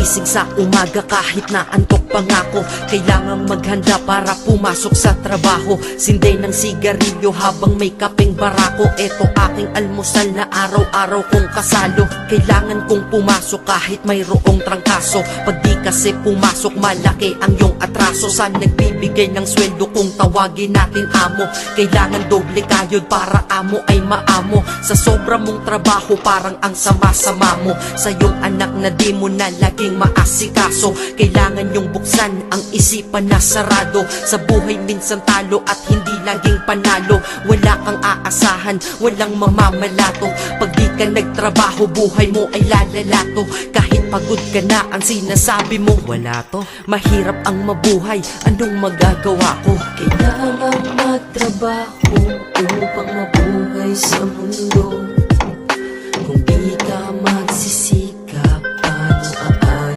Gising sa umaga kahit na antok pa nga ako, kailangang maghanda para pumasok sa trabaho. Sinday ng sigarilyo habang may kapeng barako. Eto aking almusal na araw-araw kong kasalo. Kailangan kong pumasok kahit mayroong trangkaso. Pag di kasi pumasok malaki ang iyong atraso. Sa nagbibigay ng sweldo kung tawagin natin amo, kailangan doble kayod para amo ay maamo. Sa sobra mong trabaho parang ang sama-sama mo. Sa iyong anak na di mo na laging maasikaso, kailangan yung buksan ang isipan na sarado. Sa buhay minsan talo at hindi laging panalo. Wala kang aasahan, walang mamamalato. Pag di ka nagtrabaho buhay mo ay lalalato. Kahit pagod ka na ang sinasabi mo wala to. Mahirap ang mabuhay, anong magagawa ko? Kailangan magtrabaho upang mabuhay sa mundo.